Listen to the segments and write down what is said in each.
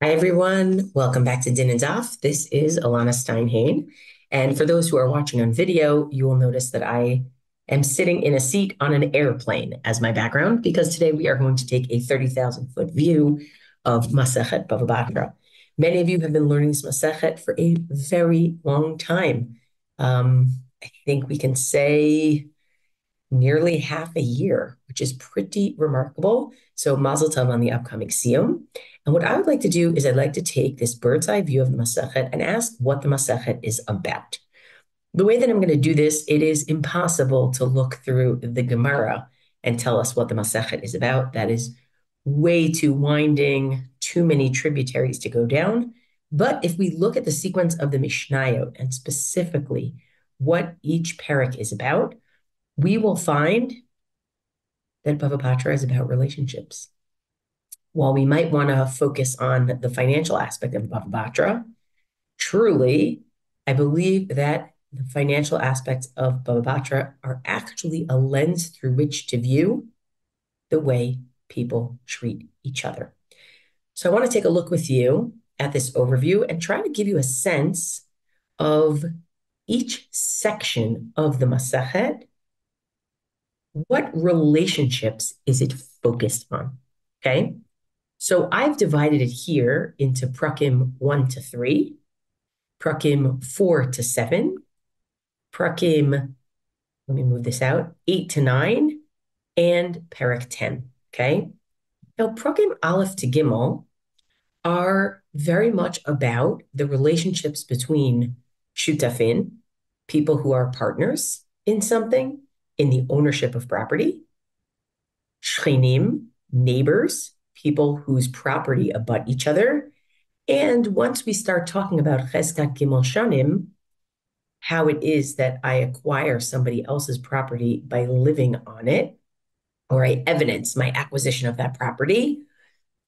Hi, everyone. Welcome back to dinanddaf. This is Elana Stein Hain. And for those who are watching on video, you will notice that I am sitting in a seat on an airplane as my background because today we are going to take a 30,000-foot view of Masechet Bava Batra. Many of you have been learning this Masechet for a very long time. I think we can say nearly half a year, which is pretty remarkable. So mazel tov on the upcoming siyum. And what I would like to do is I'd like to take this bird's eye view of the Masechet and ask what the Masechet is about. The way that I'm going to do this, it is impossible to look through the Gemara and tell us what the Masechet is about. That is way too winding, too many tributaries to go down. But if we look at the sequence of the Mishnayot and specifically what each parak is about, we will find that Bava Batra is about relationships. While we might want to focus on the financial aspect of Bava Batra, truly, I believe that the financial aspects of Bava Batra are actually a lens through which to view the way people treat each other. So I want to take a look with you at this overview and try to give you a sense of each section of the Masechet. What relationships is it focused on? Okay. So I've divided it here into prakim 1 to 3, prakim 4 to 7, prakim, let me move this out, 8 to 9, and parak 10. Okay. Now, prakim Aleph to Gimel are very much about the relationships between shutafin, people who are partners in something, in the ownership of property, shchenim, neighbors, people whose property abut each other. And once we start talking about cheskat gimel shanim, how it is that I acquire somebody else's property by living on it, or I evidence my acquisition of that property,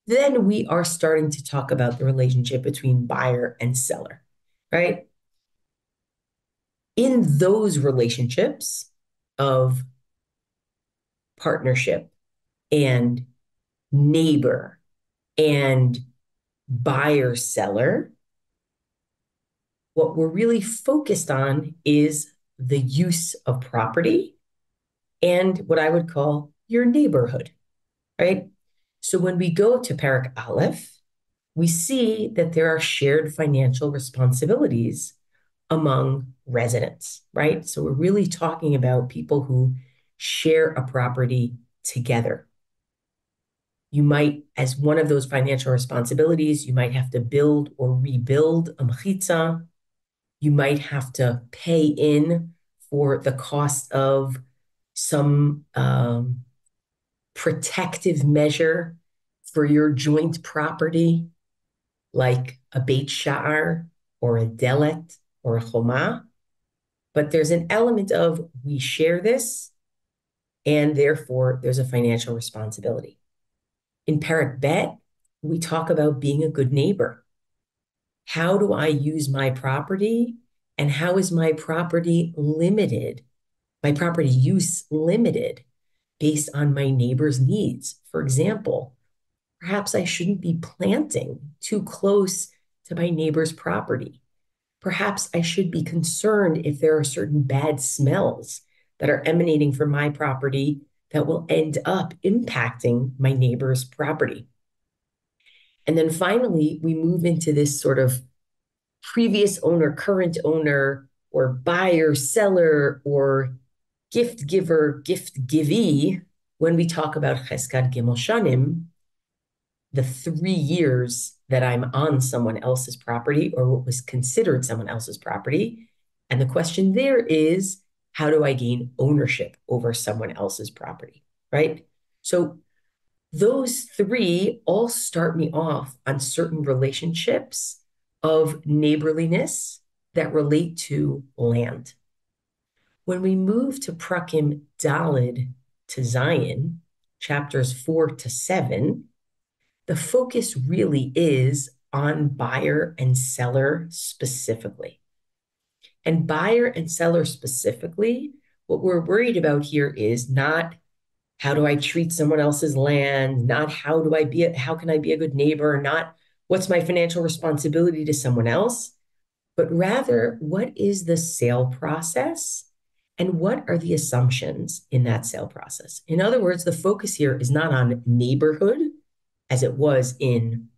then we are starting to talk about the relationship between buyer and seller, right? In those relationships of partnership and neighbor and buyer seller, what we're really focused on is the use of property and what I would call your neighborhood, right? So when we go to Parak Aleph, we see that there are shared financial responsibilities among residents, right? So we're really talking about people who share a property together. You might, as one of those financial responsibilities, you might have to build or rebuild a mechitza. You might have to pay in for the cost of some protective measure for your joint property, like a beit sha'ar or a delet or a choma. But there's an element of we share this, and therefore there's a financial responsibility. In Parak Bet, we talk about being a good neighbor. How do I use my property, and how is my property limited, my property use limited based on my neighbor's needs? For example, perhaps I shouldn't be planting too close to my neighbor's property. Perhaps I should be concerned if there are certain bad smells that are emanating from my property that will end up impacting my neighbor's property. And then finally, we move into this sort of previous owner, current owner, or buyer, seller, or gift giver, gift givee, when we talk about cheskat gimel shanim, the 3 years that I'm on someone else's property or what was considered someone else's property. And the question there is, how do I gain ownership over someone else's property, right? So those 3 all start me off on certain relationships of neighborliness that relate to land. When we move to Prakim Dalid to Zion, chapters 4 to 7, the focus really is on buyer and seller specifically. And buyer and seller specifically, what we're worried about here is not how do I treat someone else's land, not how can I be a good neighbor, not what's my financial responsibility to someone else, but rather what is the sale process and what are the assumptions in that sale process. In other words, the focus here is not on neighborhood as it was in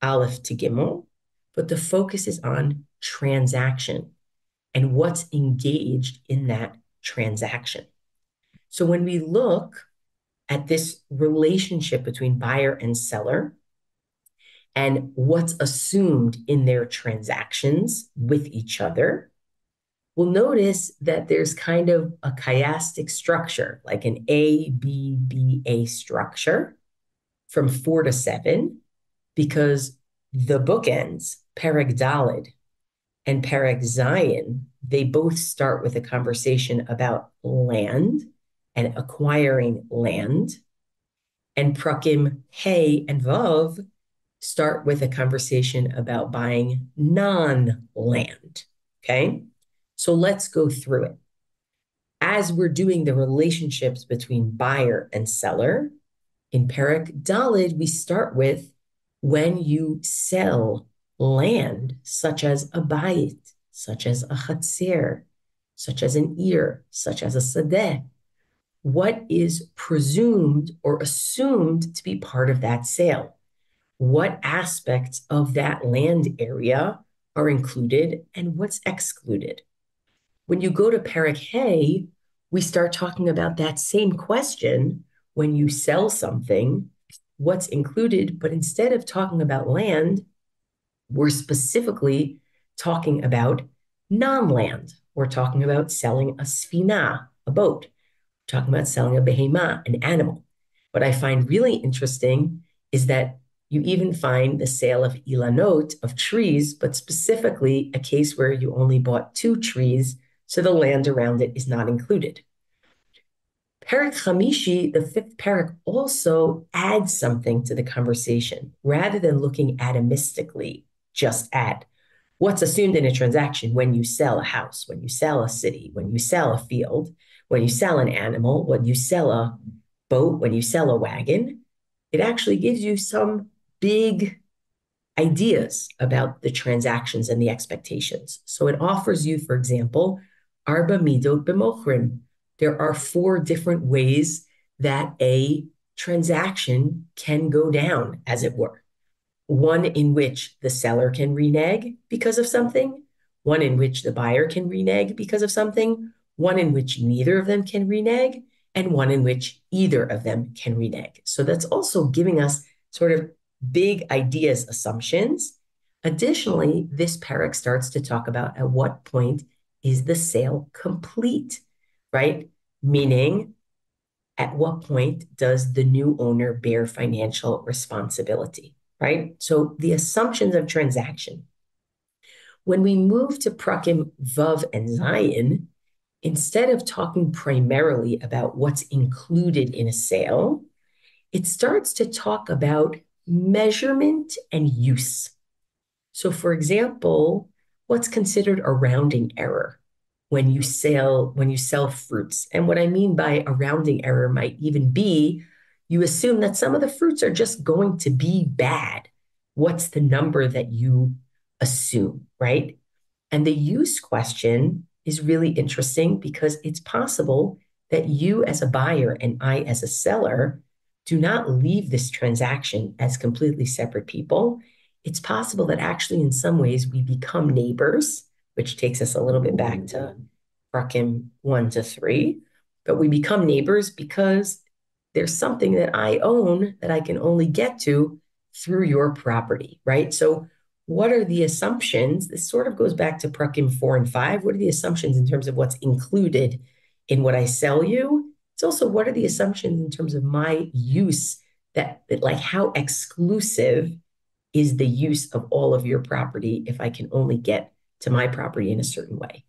Aleph to Gimel, but the focus is on transaction and what's engaged in that transaction. So when we look at this relationship between buyer and seller and what's assumed in their transactions with each other, we'll notice that there's kind of a chiastic structure, like an A, B, B, A structure from 4 to 7, because the bookends, Perek Daled and Perek Zayin, they both start with a conversation about land and acquiring land. And Prakim Hey and Vav start with a conversation about buying non-land, okay? So let's go through it. As we're doing the relationships between buyer and seller, in Perek Daled, we start with when you sell land, such as a bayit, such as a chatzer, such as an ear, such as a sadeh, what is presumed or assumed to be part of that sale? What aspects of that land area are included and what's excluded? When you go to Perek Hey, we start talking about that same question. When you sell something, what's included? But instead of talking about land, we're specifically talking about non-land. We're talking about selling a sfina, a boat. We're talking about selling a behema, an animal. What I find really interesting is that you even find the sale of ilanot, of trees, but specifically a case where you only bought 2 trees, so the land around it is not included. Perek Chamishi, the 5th perek, also adds something to the conversation. Rather than looking atomistically just at what's assumed in a transaction when you sell a house, when you sell a city, when you sell a field, when you sell an animal, when you sell a boat, when you sell a wagon, it actually gives you some big ideas about the transactions and the expectations. So it offers you, for example, Arba Midot B'mochrim. There are 4 different ways that a transaction can go down, as it were. One in which the seller can renege because of something, one in which the buyer can renege because of something, one in which neither of them can renege, and one in which either of them can renege. So that's also giving us sort of big ideas, assumptions. Additionally, this perek starts to talk about at what point is the sale complete, right? Meaning, at what point does the new owner bear financial responsibility, right? So the assumptions of transaction. When we move to Prakim Vav and Zayin, instead of talking primarily about what's included in a sale, it starts to talk about measurement and use. So for example, what's considered a rounding error when you sell fruits? And what I mean by a rounding error might even be you assume that some of the fruits are just going to be bad. What's the number that you assume, right? And the use question is really interesting because it's possible that you as a buyer and I as a seller do not leave this transaction as completely separate people. It's possible that actually in some ways we become neighbors, which takes us a little bit back to Prakim 1 to 3, but we become neighbors because there's something that I own that I can only get to through your property, right? So what are the assumptions? This sort of goes back to Prakim 4 and 5. What are the assumptions in terms of what's included in what I sell you? It's also what are the assumptions in terms of my use, that like how exclusive is the use of all of your property if I can only get to my property in a certain way.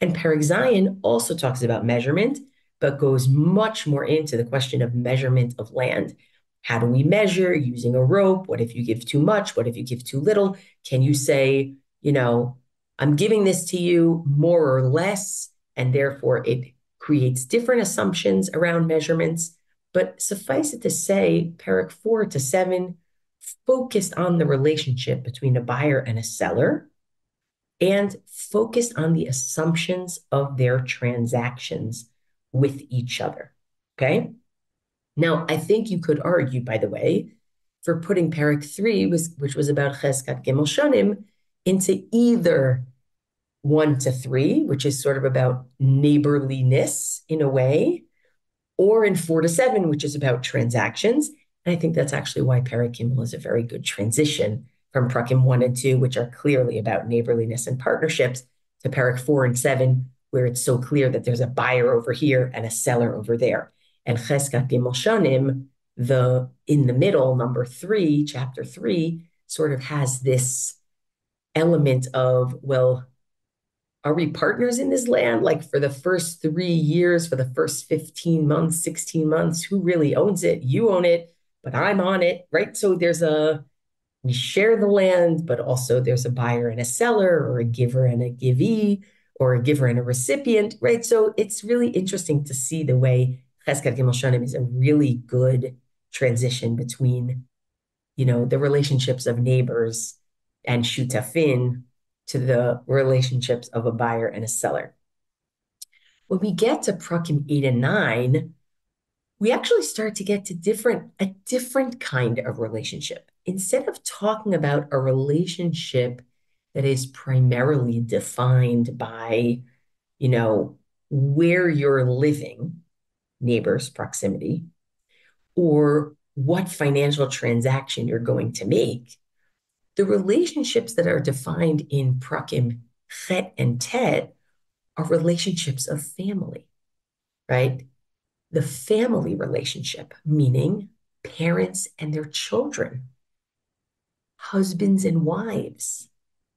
And Perek Zayin also talks about measurement, but goes much more into the question of measurement of land. How do we measure using a rope? What if you give too much? What if you give too little? Can you say, I'm giving this to you more or less, and therefore it creates different assumptions around measurements. But suffice it to say, Perek 4 to 7 focused on the relationship between a buyer and a seller and focused on the assumptions of their transactions with each other. Okay. Now, I think you could argue, by the way, for putting Parak 3, which was about Cheskat Gimel Shonim, into either 1 to 3, which is sort of about neighborliness in a way, or in 4 to 7, which is about transactions. And I think that's actually why Parak Gimel is a very good transition from Prakim 1 and 2, which are clearly about neighborliness and partnerships, to Parak 4 and 7, where it's so clear that there's a buyer over here and a seller over there. And Cheskat Gimel Shanim, in the middle, number 3, chapter 3, sort of has this element of, well, are we partners in this land? Like for the first 3 years, for the first 15 months, 16 months, who really owns it? You own it, but I'm on it, right? So we share the land, but also there's a buyer and a seller, or a giver and a givee, or a giver and a recipient, right? So it's really interesting to see the way Cheskat Gimel Shanim is a really good transition between, the relationships of neighbors and shutafin to the relationships of a buyer and a seller. When we get to Prakim 8 and 9, we actually start to get to a different kind of relationship. Instead of talking about a relationship that is primarily defined by, where you're living, neighbors, proximity, or what financial transaction you're going to make, the relationships that are defined in Prakim Chet and Tet are relationships of family, right? The family relationship, meaning parents and their children, husbands and wives,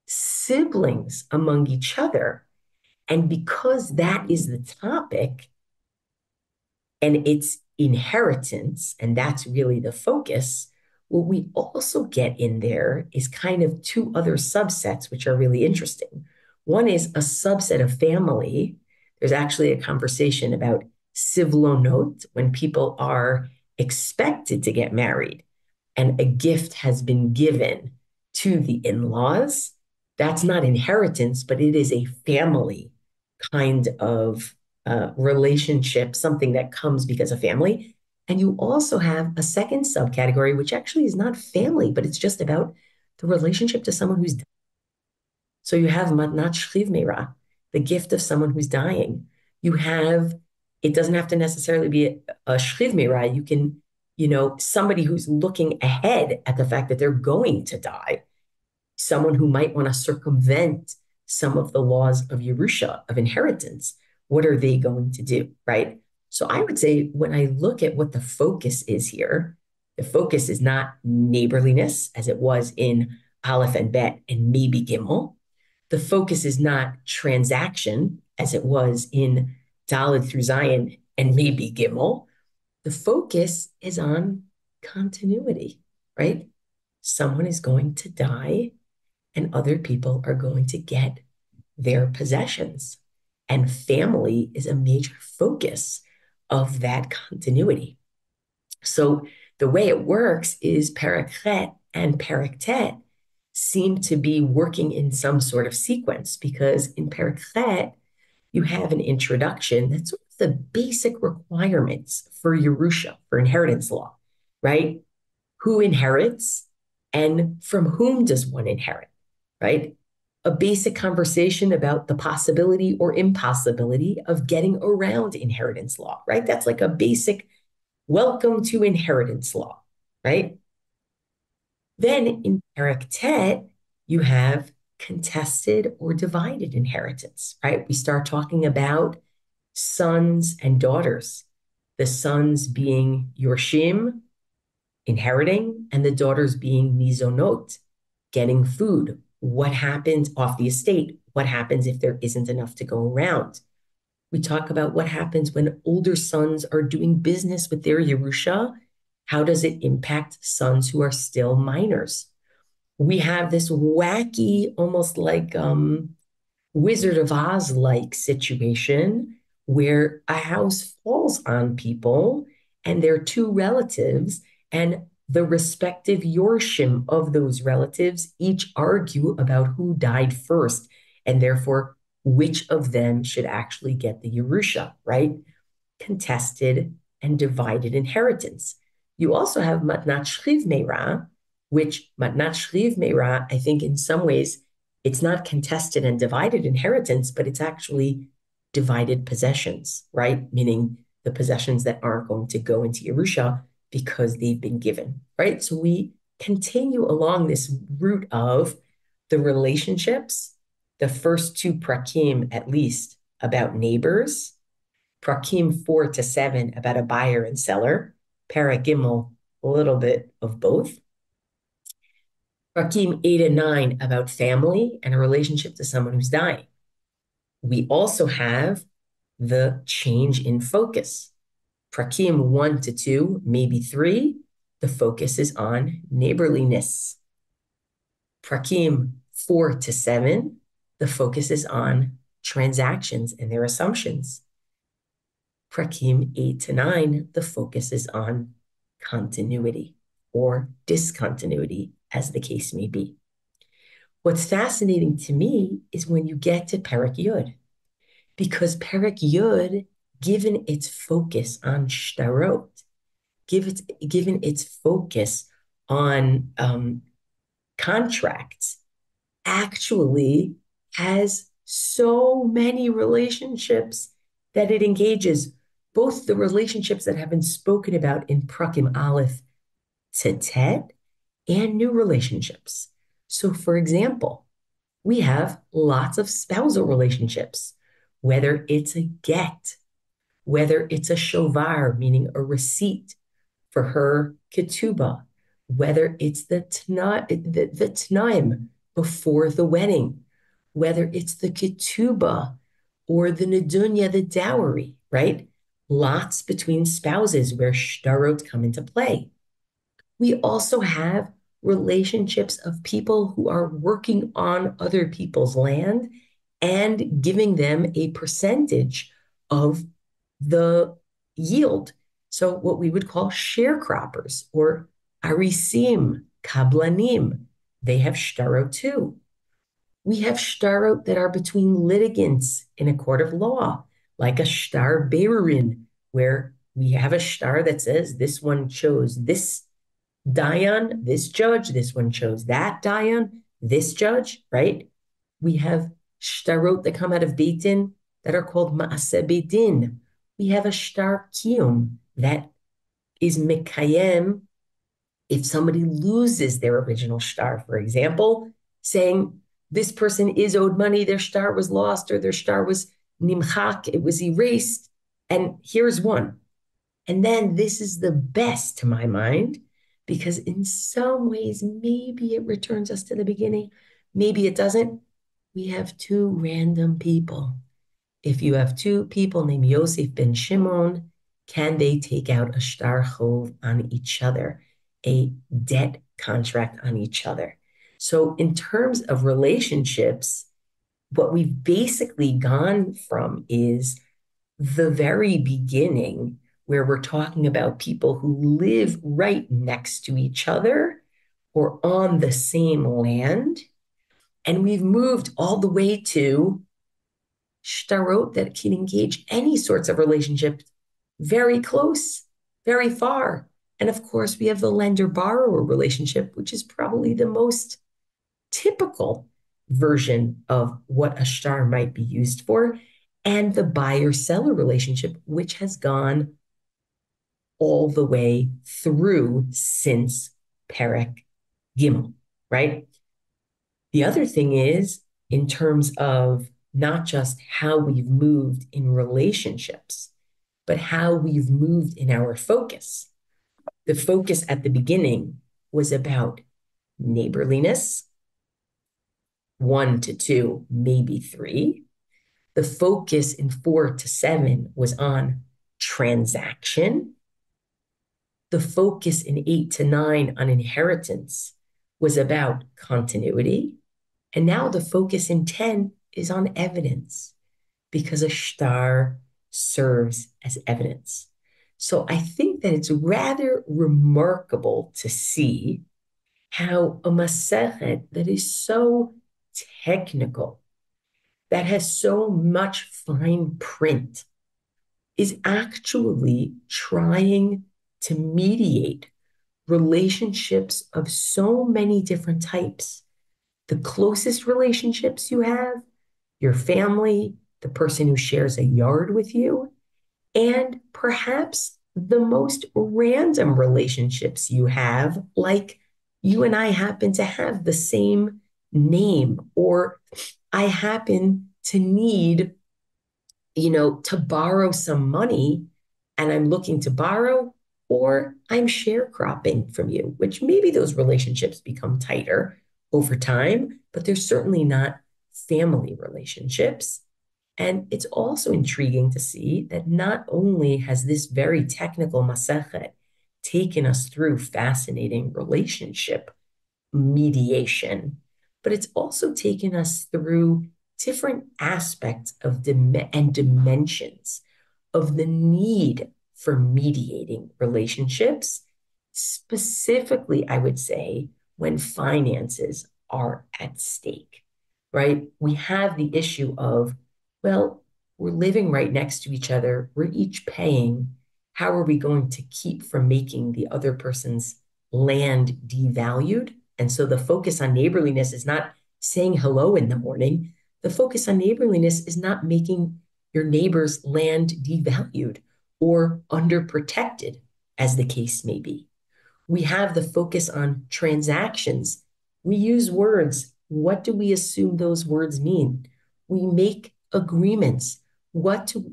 siblings among each other. And because that is the topic and it's inheritance, and that's really the focus, what we also get in there is kind of two other subsets, which are really interesting. One is a subset of family. There's actually a conversation about sivlonot, when people are expected to get married and a gift has been given to the in-laws. That's not inheritance, but it is a family kind of relationship, something that comes because of family. And you also have a second subcategory, which actually is not family, but it's just about the relationship to someone who's dying. So you have matnat shchiv meira, the gift of someone who's dying. It doesn't have to necessarily be a shchiv meira. You can, somebody who's looking ahead at the fact that they're going to die, someone who might want to circumvent some of the laws of Yerusha, of inheritance. What are they going to do, right? So I would say when I look at what the focus is here, the focus is not neighborliness as it was in Aleph and Bet and maybe Gimel. The focus is not transaction as it was in Daled through Zion and maybe Gimel. The focus is on continuity, right? Someone is going to die and other people are going to get their possessions. And family is a major focus of that continuity. So the way it works is Perek Chet and Perek Tet seem to be working in some sort of sequence, because in Perek Chet, you have an introduction that's sort of the basic requirements for Yerusha, for inheritance law, right? Who inherits and from whom does one inherit, right? A basic conversation about the possibility or impossibility of getting around inheritance law, right? That's like a basic welcome to inheritance law, right? Then in Perek Tet, you have contested or divided inheritance, right? We start talking about sons and daughters, the sons being Yorshim, inheriting, and the daughters being Mizonot, getting food. What happens off the estate? What happens if there isn't enough to go around? We talk about what happens when older sons are doing business with their Yerusha. How does it impact sons who are still minors? We have this wacky, almost like Wizard of Oz-like situation where a house falls on people and their two relatives, and The respective yorshim of those relatives each argue about who died first, and therefore which of them should actually get the Yerusha, right? Contested and divided inheritance. You also have matnat shriv meira, which matnat shriv meira, I think in some ways, it's not contested and divided inheritance, but it's actually divided possessions, right? Meaning the possessions that aren't going to go into Yerusha because they've been given, right? So we continue along this route of the relationships, the first two prakim at least about neighbors, prakim 4 to 7 about a buyer and seller, para gimel, a little bit of both. Prakim 8 and 9 about family and a relationship to someone who's dying. We also have the change in focus. Prakim 1 to 2, maybe 3, the focus is on neighborliness. Prakim 4 to 7, the focus is on transactions and their assumptions. Prakim 8 to 9, the focus is on continuity or discontinuity, as the case may be. What's fascinating to me is when you get to Perek Yud, because Perek Yud, given its focus on shtarot, given its focus on contracts, actually has so many relationships that it engages, both the relationships that have been spoken about in Prakim Aleph to Tet and new relationships. So, for example, we have lots of spousal relationships, whether it's a get, whether it's a shovar, meaning a receipt for her ketubah, whether it's the tnaim before the wedding, whether it's the ketubah or the nedunya, the dowry, right? Lots between spouses where shtarot come into play. We also have relationships of people who are working on other people's land and giving them a percentage of the yield. So what we would call sharecroppers or arisim, kablanim, they have shtarot too. We have shtarot that are between litigants in a court of law, like a shtar berurin, where we have a shtar that says this one chose this Dayan, this judge, this one chose that Dayan, this judge, right? We have shtarot that come out of Beit Din that are called Ma'aseh Beit Din. We have a shtar kiyum that is mekayem if somebody loses their original shtar, for example, saying this person is owed money, their shtar was lost or their shtar was nimchak, it was erased, and here's one. And then this is the best to my mind, because in some ways, maybe it returns us to the beginning, maybe it doesn't. We have two random people. If you have two people named Yosef ben Shimon, can they take out a shtar chov on each other, a debt contract on each other? So in terms of relationships, what we've basically gone from is the very beginning, where we're talking about people who live right next to each other or on the same land. And we've moved all the way to shtarot that can engage any sorts of relationship, very close, very far. And of course, we have the lender-borrower relationship, which is probably the most typical version of what a shtar might be used for, and the buyer-seller relationship, which has gone all the way through since Perek Gimel, right? The other thing is, in terms of not just how we've moved in relationships, but how we've moved in our focus. The focus at the beginning was about neighborliness, 1 to 2, maybe 3. The focus in 4 to 7 was on transaction. The focus in 8 to 9 on inheritance was about continuity. And now the focus in 10 is on evidence, because a shtar serves as evidence. So I think that it's rather remarkable to see how a Masechet that is so technical, that has so much fine print, is actually trying to mediate relationships of so many different types. The closest relationships you have, your family, the person who shares a yard with you, and perhaps the most random relationships you have, like you and I happen to have the same name, or I happen to need, to borrow some money and I'm looking to borrow, or I'm sharecropping from you, which maybe those relationships become tighter over time, but they're certainly not family relationships. And it's also intriguing to see that not only has this very technical Masechet taken us through fascinating relationship mediation, but it's also taken us through different aspects of and dimensions of the need for mediating relationships, specifically, I would say, when finances are at stake, right? We have the issue of, well, we're living right next to each other, we're each paying. How are we going to keep from making the other person's land devalued? And so the focus on neighborliness is not saying hello in the morning. The focus on neighborliness is not making your neighbor's land devalued or underprotected, as the case may be. We have the focus on transactions. We use words. What do we assume those words mean? We make agreements.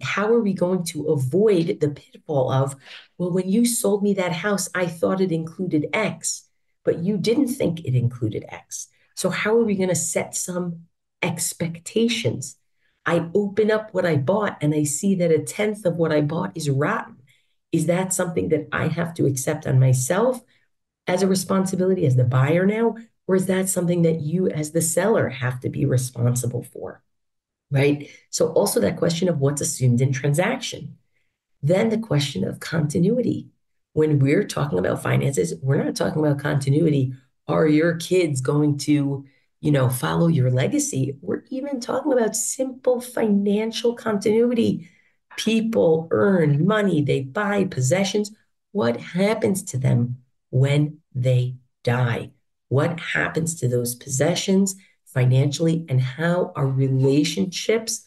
How are we going to avoid the pitfall of, well, when you sold me that house, I thought it included X, but you didn't think it included X. So how are we going to set some expectations? I open up what I bought and I see that a tenth of what I bought is rotten. Is that something that I have to accept on myself as a responsibility as the buyer now? Or is that something that you as the seller have to be responsible for? Right? So also that question of what's assumed in transaction. Then the question of continuity. When we're talking about finances, we're not talking about continuity. Are your kids going to, follow your legacy? We're even talking about simple financial continuity. People earn money, they buy possessions. What happens to them when they die? What happens to those possessions financially, and how are relationships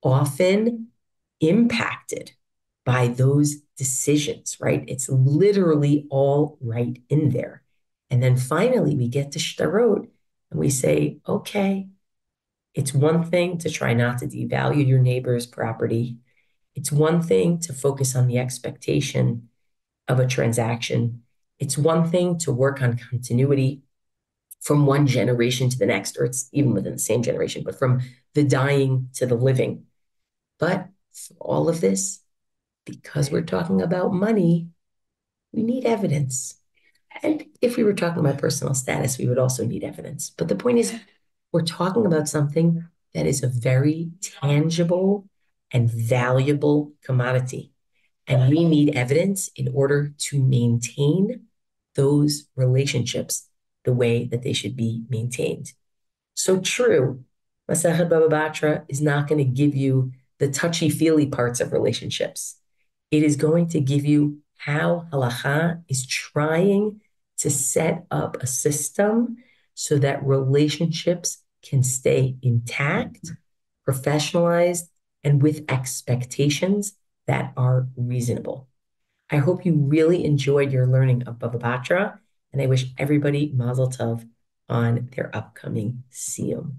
often impacted by those decisions, right? It's literally all right in there. And then finally, we get to shtarot and we say, okay, it's one thing to try not to devalue your neighbor's property. It's one thing to focus on the expectation of a transaction. It's one thing to work on continuity from one generation to the next, or it's even within the same generation, but from the dying to the living. But for all of this, because we're talking about money, we need evidence. And if we were talking about personal status, we would also need evidence. But the point is, we're talking about something that is a very tangible and valuable commodity. And we need evidence in order to maintain those relationships the way that they should be maintained. So true, Masechet Bava Batra is not going to give you the touchy-feely parts of relationships. It is going to give you how Halakha is trying to set up a system so that relationships can stay intact, professionalized, and with expectations that are reasonable. I hope you really enjoyed your learning of Bava Batra, and I wish everybody Mazel Tov on their upcoming Siyum.